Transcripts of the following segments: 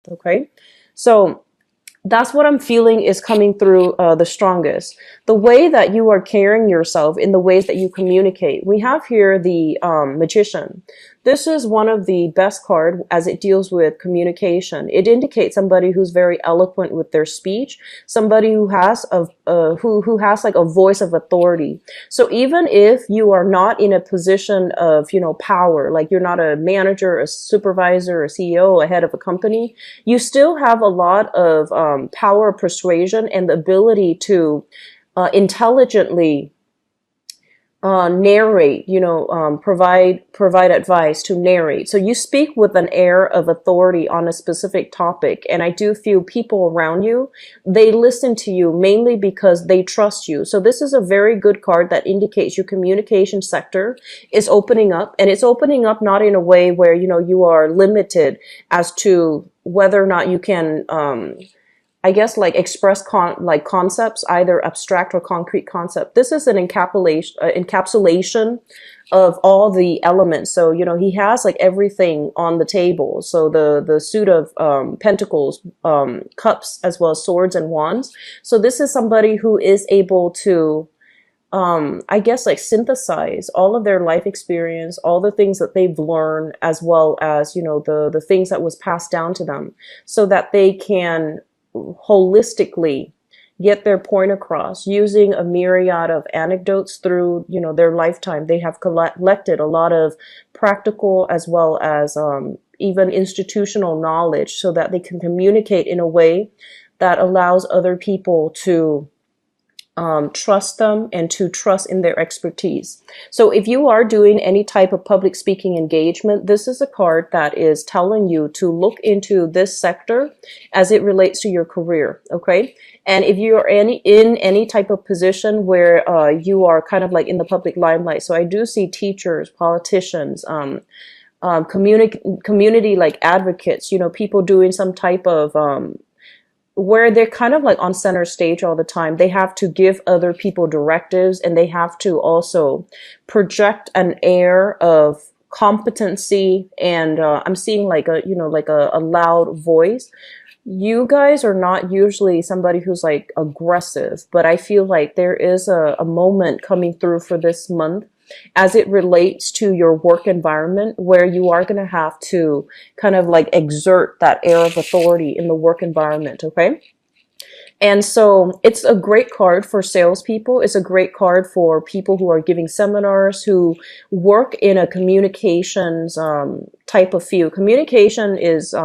Okay. So that's what I'm feeling is coming through the strongest. The way that you are carrying yourself in the ways that you communicate. We have here the magician. This is one of the best card as it deals with communication. It indicates somebody who's very eloquent with their speech, somebody who has who has like a voice of authority. So even if you are not in a position of, power, like you're not a manager, a supervisor, a CEO, a head of a company, you still have a lot of power, persuasion, and the ability to intelligently narrate, provide advice to narrate. So you speak with an air of authority on a specific topic. And I do feel people around you, they listen to you mainly because they trust you. So this is a very good card that indicates your communication sector is opening up, and it's opening up not in a way where, you are limited as to whether or not you can, I guess, like express like concepts, either abstract or concrete concept. This is an encapsulation of all the elements. So, he has like everything on the table. So the suit of pentacles, cups, as well as swords and wands. So this is somebody who is able to, I guess, like synthesize all of their life experience, all the things that they've learned, as well as, the things that was passed down to them, so that they can holistically get their point across using a myriad of anecdotes through, their lifetime. They have collected a lot of practical as well as even institutional knowledge, so that they can communicate in a way that allows other people to trust them and to trust in their expertise. So if you are doing any type of public speaking engagement, this is a card that is telling you to look into this sector as it relates to your career. Okay. And if you're in any type of position where you are kind of like in the public limelight, so I do see teachers, politicians, community like advocates, people doing some type of where they're kind of like on center stage all the time. They have to give other people directives, and they have to also project an air of competency. And I'm seeing like a loud voice. You guys are not usually somebody who's like aggressive, but I feel like there is a moment coming through for this month as it relates to your work environment, where you are going to have to kind of like exert that air of authority in the work environment. Okay. And so it's a great card for salespeople. It's a great card for people who are giving seminars, who work in a communications type of field. Communication is,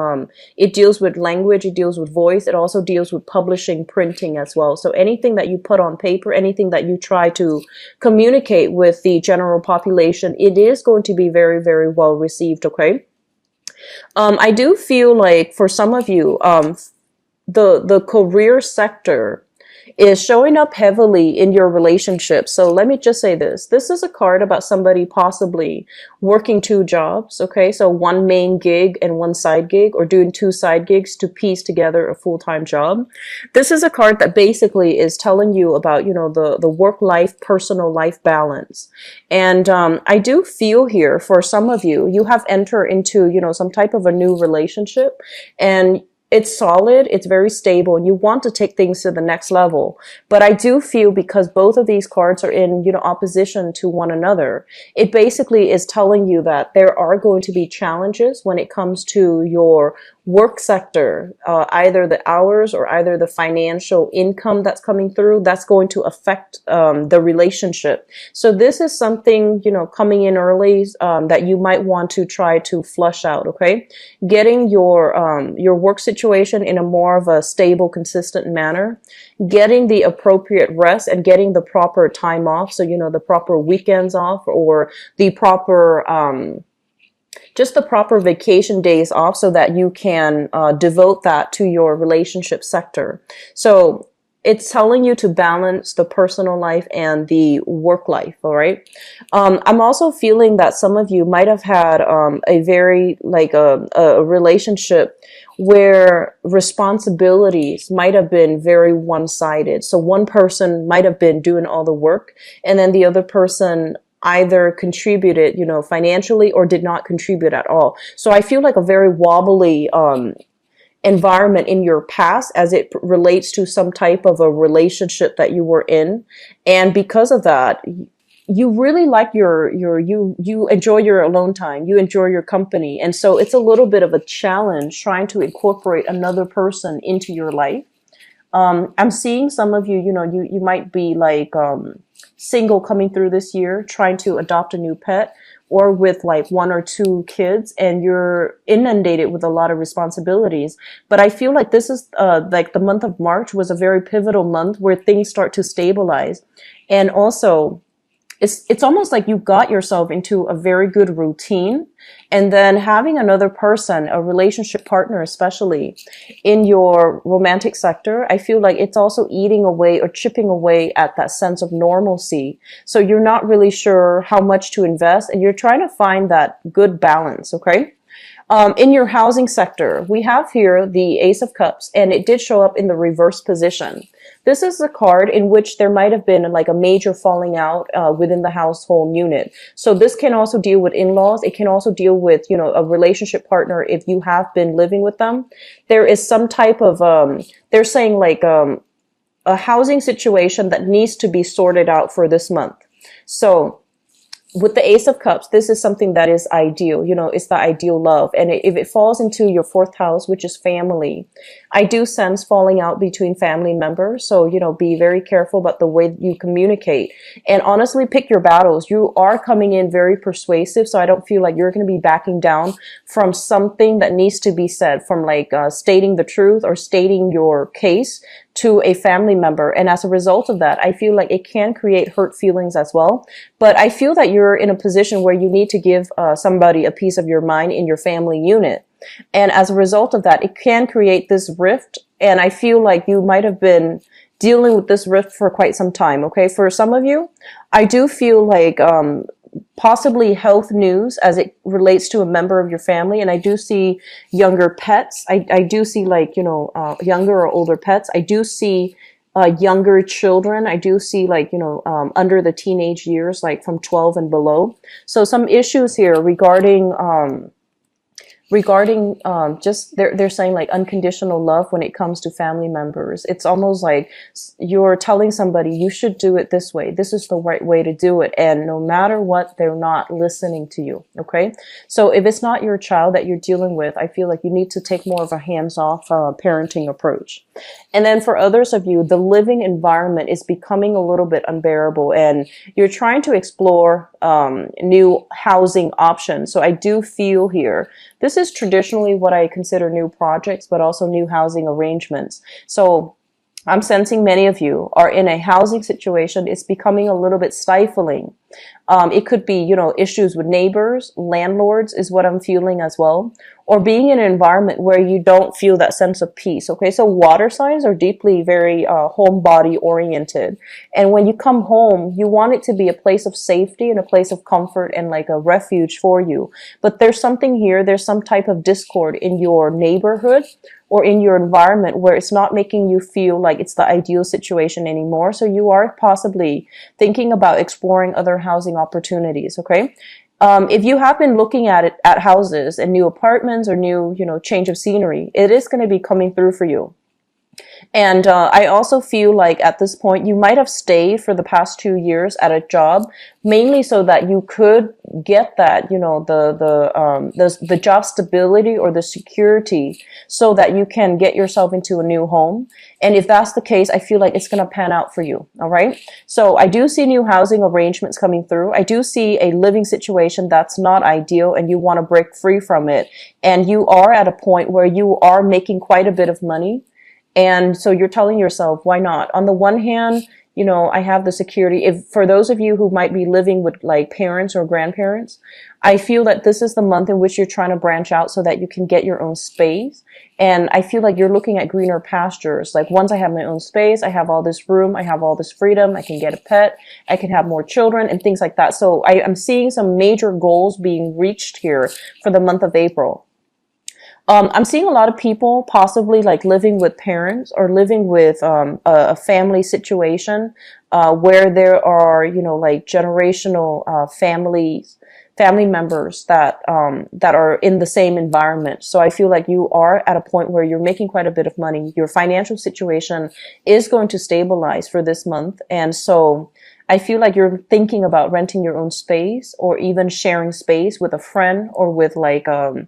it deals with language, it deals with voice, it also deals with publishing, printing as well. So anything that you put on paper, anything that you try to communicate with the general population, it is going to be very, very well received. Okay. I do feel like for some of you, the career sector is showing up heavily in your relationship. So let me just say this. This is a card about somebody possibly working two jobs, okay? So one main gig and one side gig, or doing two side gigs to piece together a full-time job. This is a card that basically is telling you about, the work-life, personal life balance. And I do feel here for some of you, you have entered into, some type of a new relationship, and it's solid, it's very stable, and you want to take things to the next level. But I do feel, because both of these cards are in, opposition to one another, it basically is telling you that there are going to be challenges when it comes to your work sector, either the hours or either the financial income that's coming through, that's going to affect the relationship. So this is something, coming in early, that you might want to try to flush out, okay? Getting your work situation in a more of a stable, consistent manner, getting the appropriate rest and getting the proper time off. So, the proper weekends off, or the proper, just the proper vacation days off, so that you can devote that to your relationship sector. So it's telling you to balance the personal life and the work life. All right. I'm also feeling that some of you might have had a very like a relationship where responsibilities might have been very one-sided. So one person might have been doing all the work, and then the other person either contributed, financially, or did not contribute at all. So I feel like a very wobbly environment in your past as it relates to some type of a relationship that you were in. And because of that, you really like you enjoy your alone time, you enjoy your company. And so it's a little bit of a challenge trying to incorporate another person into your life. I'm seeing some of you, you might be like single coming through this year, trying to adopt a new pet, or with like one or two kids, and you're inundated with a lot of responsibilities. But I feel like this is like the month of March was a very pivotal month where things start to stabilize. And also, it's almost like you got yourself into a very good routine, and then having another person, a relationship partner especially, in your romantic sector, I feel like it's also eating away or chipping away at that sense of normalcy. So you're not really sure how much to invest, and you're trying to find that good balance. Okay. In your housing sector, we have here the Ace of Cups, and it did show up in the reverse position. This is a card in which there might have been like a major falling out within the household unit. So this can also deal with in-laws. It can also deal with, a relationship partner if you have been living with them. There is some type of, they're saying like a housing situation that needs to be sorted out for this month. So with the Ace of Cups, this is something that is ideal. It's the ideal love. And if it falls into your fourth house, which is family, I do sense falling out between family members. So, be very careful about the way you communicate, and honestly pick your battles. You are coming in very persuasive. So I don't feel like you're going to be backing down from something that needs to be said, from like stating the truth or stating your case to a family member. And as a result of that, I feel like it can create hurt feelings as well. But I feel that you're in a position where you need to give somebody a piece of your mind in your family unit. And as a result of that, it can create this rift. And I feel like you might have been dealing with this rift for quite some time. Okay. For some of you, I do feel like, possibly health news as it relates to a member of your family. And I do see younger pets. I do see like, younger or older pets. I do see younger children. I do see like, under the teenage years, like from 12 and below. So some issues here regarding just they're saying like unconditional love when it comes to family members. It's almost like you're telling somebody you should do it this way. This is the right way to do it. And no matter what, they're not listening to you. Okay. So if it's not your child that you're dealing with, I feel like you need to take more of a hands-off parenting approach. And then for others of you, the living environment is becoming a little bit unbearable, and you're trying to explore new housing options. So I do feel here, this is traditionally what I consider new projects, but also new housing arrangements. So I'm sensing many of you are in a housing situation. It's becoming a little bit stifling. It could be, issues with neighbors, landlords is what I'm feeling as well, or being in an environment where you don't feel that sense of peace. Okay, so water signs are deeply very home body oriented. And when you come home, you want it to be a place of safety and a place of comfort and like a refuge for you. But there's something here, there's some type of discord in your neighborhood or in your environment where it's not making you feel like it's the ideal situation anymore. So you are possibly thinking about exploring other housing opportunities. Okay. If you have been looking at houses and new apartments or new, change of scenery, it is going to be coming through for you. And I also feel like at this point, you might have stayed for the past 2 years at a job, mainly so that you could get that, the job stability or the security so that you can get yourself into a new home. And if that's the case, I feel like it's going to pan out for you. All right. So I do see new housing arrangements coming through. I do see a living situation that's not ideal and you want to break free from it. And you are at a point where you are making quite a bit of money. And so you're telling yourself, why not? On the one hand, I have the security. If for those of you who might be living with like parents or grandparents, I feel that this is the month in which you're trying to branch out so that you can get your own space. And I feel like you're looking at greener pastures. Like once I have my own space, I have all this room, I have all this freedom, I can get a pet, I can have more children and things like that. So I'm seeing some major goals being reached here for the month of April. I'm seeing a lot of people possibly like living with parents or living with a family situation where there are, like generational families family members that are in the same environment. So I feel like you are at a point where you're making quite a bit of money. Your financial situation is going to stabilize for this month. And so I feel like you're thinking about renting your own space or even sharing space with a friend or with like a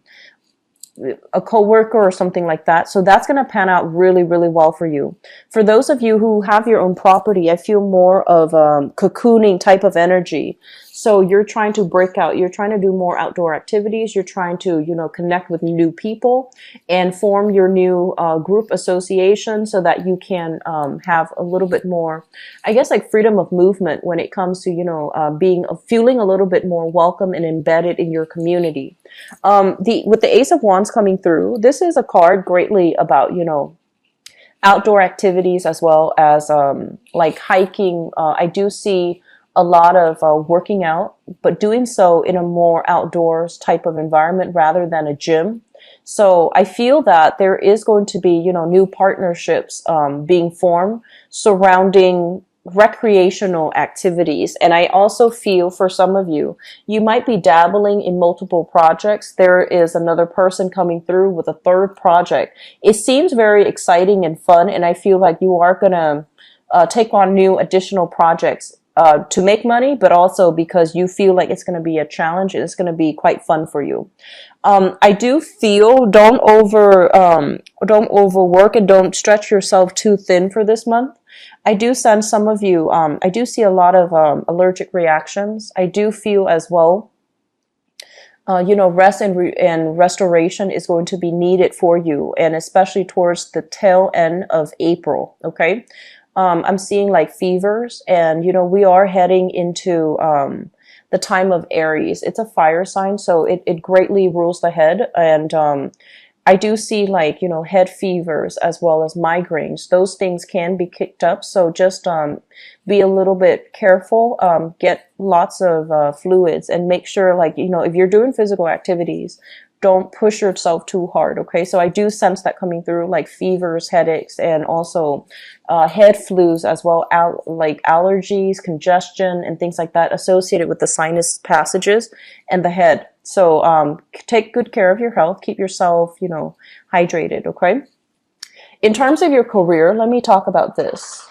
coworker or something like that. So that's going to pan out really, really well for you. For those of you who have your own property, I feel more of cocooning type of energy. So you're trying to break out. You're trying to do more outdoor activities. You're trying to, connect with new people and form your new group association so that you can have a little bit more, I guess, like freedom of movement when it comes to, feeling a little bit more welcome and embedded in your community. With the Ace of Wands coming through, this is a card greatly about, outdoor activities as well as like hiking. I do see a lot of working out, but doing so in a more outdoors type of environment rather than a gym. So I feel that there is going to be, new partnerships being formed surrounding recreational activities. And I also feel for some of you, you might be dabbling in multiple projects. There is another person coming through with a third project. It seems very exciting and fun, and I feel like you are going to take on new additional projects to make money, but also because you feel like it's going to be a challenge and it's going to be quite fun for you. I do feel don't overwork and don't stretch yourself too thin for this month. I do sense some of you, I do see a lot of allergic reactions. I do feel as well, rest and restoration is going to be needed for you, and especially towards the tail end of April, okay? I'm seeing like fevers, and, we are heading into the time of Aries. It's a fire sign, so it greatly rules the head. And I do see like, head fevers as well as migraines. Those things can be kicked up. So just be a little bit careful, get lots of fluids, and make sure like, if you're doing physical activities, don't push yourself too hard. Okay. So I do sense that coming through, like fevers, headaches, and also head flus as well, like allergies, congestion, and things like that associated with the sinus passages and the head. So take good care of your health. Keep yourself, hydrated. Okay. In terms of your career, let me talk about this.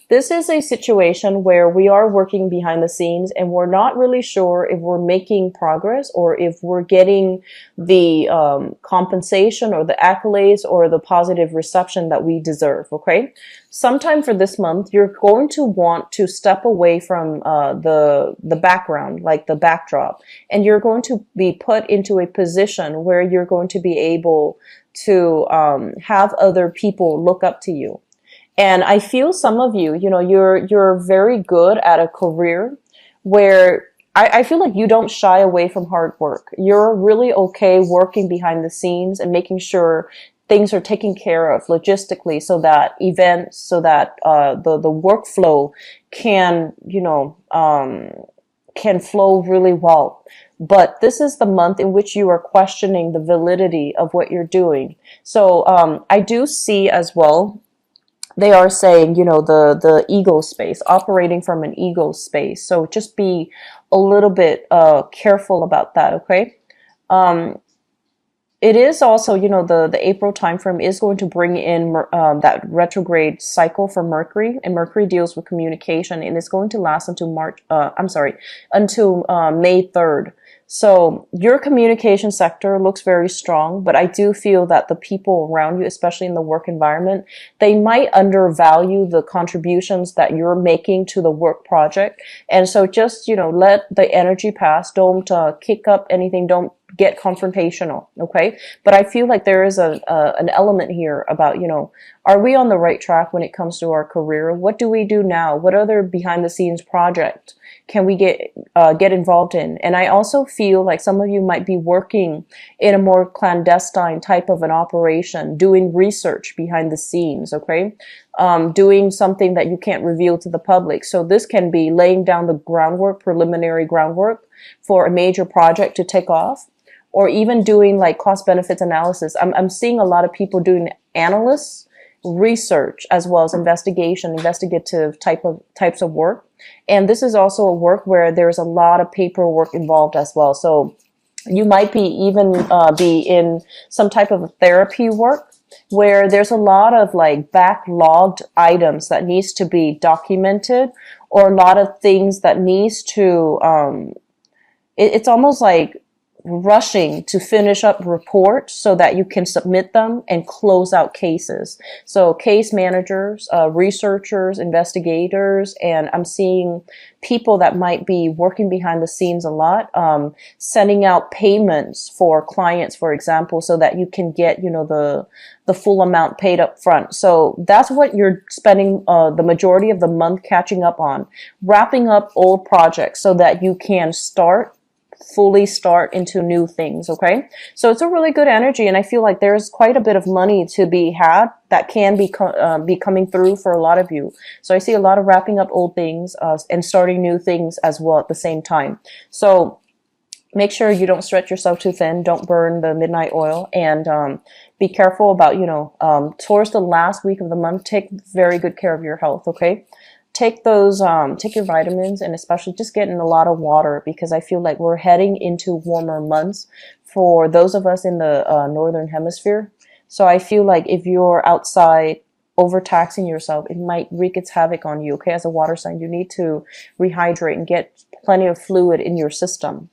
This is a situation where we are working behind the scenes and we're not really sure if we're making progress or if we're getting the compensation or the accolades or the positive reception that we deserve, okay? Sometime for this month, you're going to want to step away from the background, like the backdrop, and you're going to be put into a position where you're going to be able to have other people look up to you. And I feel some of you, you're very good at a career where I feel like you don't shy away from hard work. You're really okay working behind the scenes and making sure things are taken care of logistically so that events, so that the workflow can, can flow really well. But this is the month in which you are questioning the validity of what you're doing. So I do see as well, they are saying, the ego space, operating from an ego space. So just be a little bit careful about that, okay? It is also, the April timeframe is going to bring in that retrograde cycle for Mercury, and Mercury deals with communication, and it's going to last until until May 3rd. So your communication sector looks very strong, but I do feel that the people around you, especially in the work environment, they might undervalue the contributions that you're making to the work project. And so just, let the energy pass. Don't kick up anything. Don't get confrontational. Okay. But I feel like there is an element here about, are we on the right track when it comes to our career? What do we do now? What other behind the scenes project can we get involved in? And I also feel like some of you might be working in a more clandestine type of an operation, doing research behind the scenes, okay? Doing something that you can't reveal to the public. So this can be laying down the groundwork, preliminary groundwork for a major project to take off, or even doing like cost benefits analysis. I'm seeing a lot of people doing analysts, research as well as investigative types of work. And this is also a work where there's a lot of paperwork involved as well. So you might be even be in some type of therapy work where there's a lot of like backlogged items that needs to be documented, or a lot of things that needs to it's almost like rushing to finish up reports so that you can submit them and close out cases. So case managers, researchers, investigators, and I'm seeing people that might be working behind the scenes a lot, sending out payments for clients, for example, so that you can get, the full amount paid up front. So that's what you're spending the majority of the month catching up on, wrapping up old projects so that you can fully start into new things. Okay. So it's a really good energy. And I feel like there's quite a bit of money to be had that can be coming through for a lot of you. So I see a lot of wrapping up old things, and starting new things as well at the same time. So make sure you don't stretch yourself too thin. Don't burn the midnight oil, and, be careful about, towards the last week of the month, take very good care of your health. Okay. Take your vitamins, and especially just get in a lot of water, because I feel like we're heading into warmer months for those of us in the northern hemisphere. So I feel like if you're outside overtaxing yourself, it might wreak its havoc on you. Okay, as a water sign, you need to rehydrate and get plenty of fluid in your system.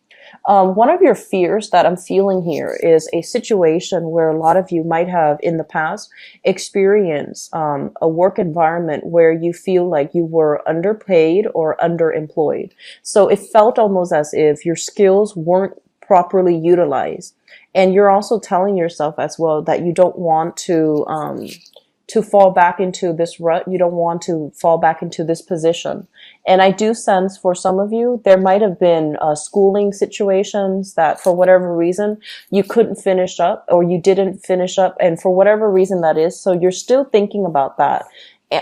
One of your fears that I'm feeling here is a situation where a lot of you might have in the past experienced a work environment where you feel like you were underpaid or underemployed. So it felt almost as if your skills weren't properly utilized. And you're also telling yourself as well that you don't want to fall back into this rut. You don't want to fall back into this position. And I do sense for some of you, there might have been schooling situations that for whatever reason you couldn't finish up, or you didn't finish up, and for whatever reason that is. So you're still thinking about that.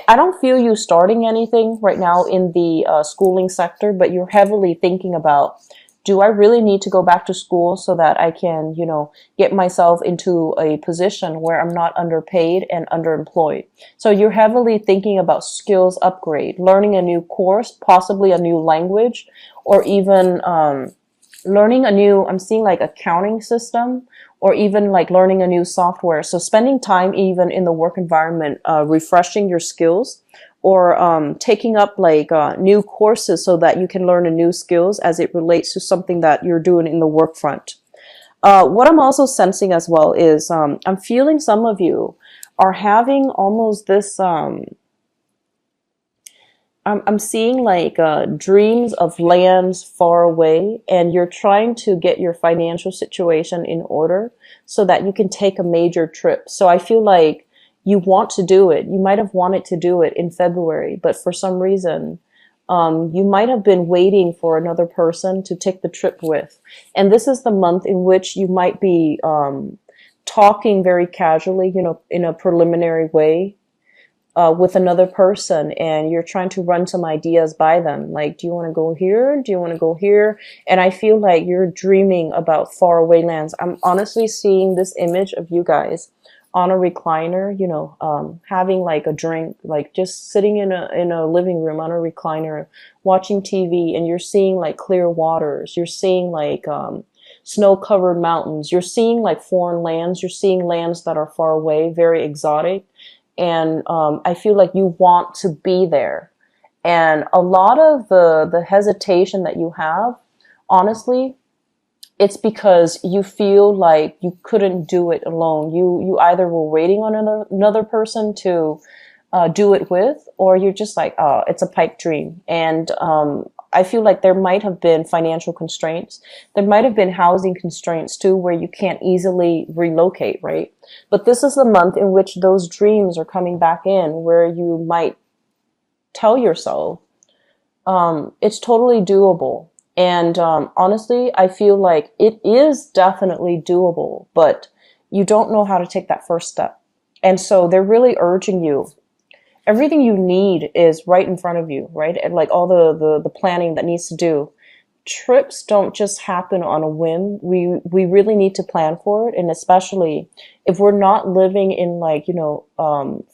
I don't feel you starting anything right now in the schooling sector, but you're heavily thinking about, do I really need to go back to school so that I can, get myself into a position where I'm not underpaid and underemployed? So you're heavily thinking about skills upgrade, learning a new course, possibly a new language, or even learning I'm seeing like accounting system, or even like learning a new software. So spending time even in the work environment, refreshing your skills, or taking up like new courses so that you can learn a new skills as it relates to something that you're doing in the work front. What I'm also sensing as well is I'm feeling some of you are having almost this I'm seeing like dreams of lands far away, and you're trying to get your financial situation in order so that you can take a major trip. So I feel like you want to do it. You might have wanted to do it in February, but for some reason, you might have been waiting for another person to take the trip with. And this is the month in which you might be talking very casually, in a preliminary way, with another person, and you're trying to run some ideas by them. Like, do you want to go here? Do you want to go here? And I feel like you're dreaming about faraway lands. I'm honestly seeing this image of you guys on a recliner, having like a drink, like just sitting in a living room on a recliner, watching TV, and you're seeing like clear waters. You're seeing like snow-covered mountains. You're seeing like foreign lands. You're seeing lands that are far away, very exotic. And I feel like you want to be there. And a lot of the hesitation that you have, honestly, it's because you feel like you couldn't do it alone. You either were waiting on another person to do it with, or you're just like, oh, it's a pipe dream. And I feel like there might have been financial constraints. There might have been housing constraints too, where you can't easily relocate, right? But this is the month in which those dreams are coming back in, where you might tell yourself, it's totally doable. And honestly, I feel like it is definitely doable, but you don't know how to take that first step. And so they're really urging you. Everything you need is right in front of you, right? And like all the planning that needs to do. trips don't just happen on a whim. We really need to plan for it, and especially if we're not living in like,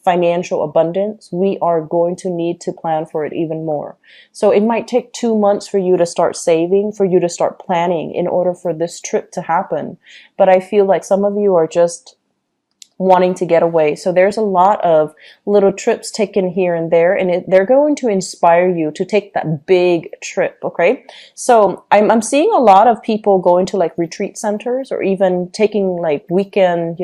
financial abundance, we are going to need to plan for it even more. So it might take 2 months for you to start saving, for you to start planning in order for this trip to happen. But I feel like some of you are just wanting to get away. So there's a lot of little trips taken here and there, and they're going to inspire you to take that big trip. Okay. So I'm seeing a lot of people going to like retreat centers or even taking like weekend,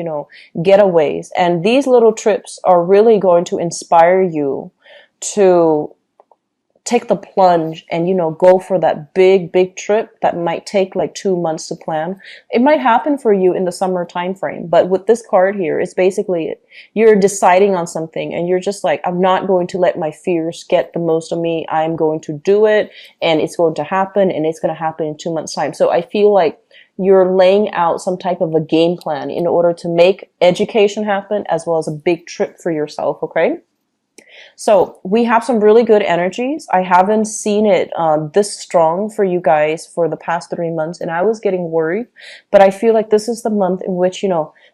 getaways. And these little trips are really going to inspire you to take the plunge and go for that big trip that might take like 2 months to plan. It might happen for you in the summer time frame, but with this card here, it's basically you're deciding on something and you're just like, I'm not going to let my fears get the most of me. I'm going to do it, and it's going to happen, and it's going to happen in 2 months time. So I feel like you're laying out some type of a game plan in order to make education happen as well as a big trip for yourself. Okay. So we have some really good energies. I haven't seen it this strong for you guys for the past 3 months, and I was getting worried. But I feel like this is the month in which,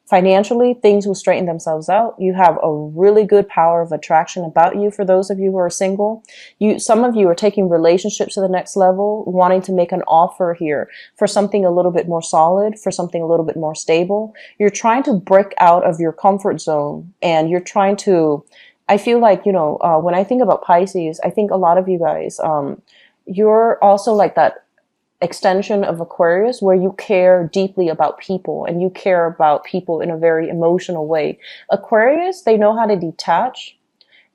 financially things will straighten themselves out. You have a really good power of attraction about you. For those of you who are single, some of you are taking relationships to the next level, wanting to make an offer here for something a little bit more solid, for something a little bit more stable. You're trying to break out of your comfort zone, and you're trying to, I feel like, when I think about Pisces, I think a lot of you guys, you're also like that extension of Aquarius where you care deeply about people and you care about people in a very emotional way. Aquarius, they know how to detach.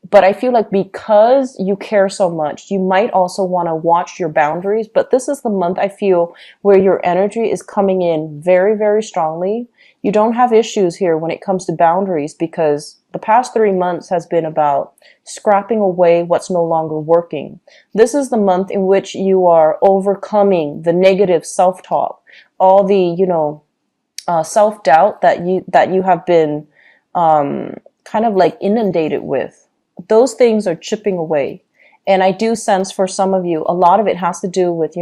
But I feel like because you care so much, you might also want to watch your boundaries. But this is the month I feel where your energy is coming in very, very strongly. You don't have issues here when it comes to boundaries because the past 3 months has been about scrapping away what's no longer working. This is the month in which you are overcoming the negative self-talk, all the, self-doubt that you have been kind of like inundated with. Those things are chipping away. And I do sense for some of you, a lot of it has to do with,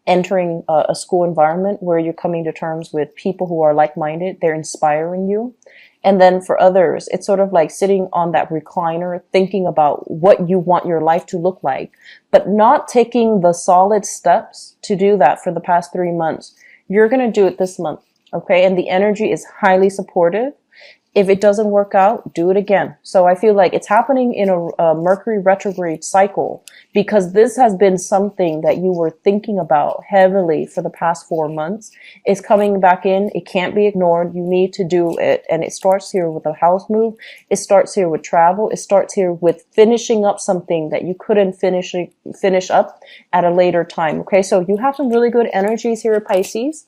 entering a school environment where you're coming to terms with people who are like-minded. They're inspiring you. And then for others, it's sort of like sitting on that recliner, thinking about what you want your life to look like, but not taking the solid steps to do that for the past 3 months. You're going to do it this month. Okay. And the energy is highly supportive. If it doesn't work out, do it again. So I feel like it's happening in a Mercury retrograde cycle because this has been something that you were thinking about heavily for the past 4 months. It's coming back in. It can't be ignored. You need to do it. And it starts here with a house move. It starts here with travel. It starts here with finishing up something that you couldn't finish up at a later time. Okay, so you have some really good energies here at Pisces.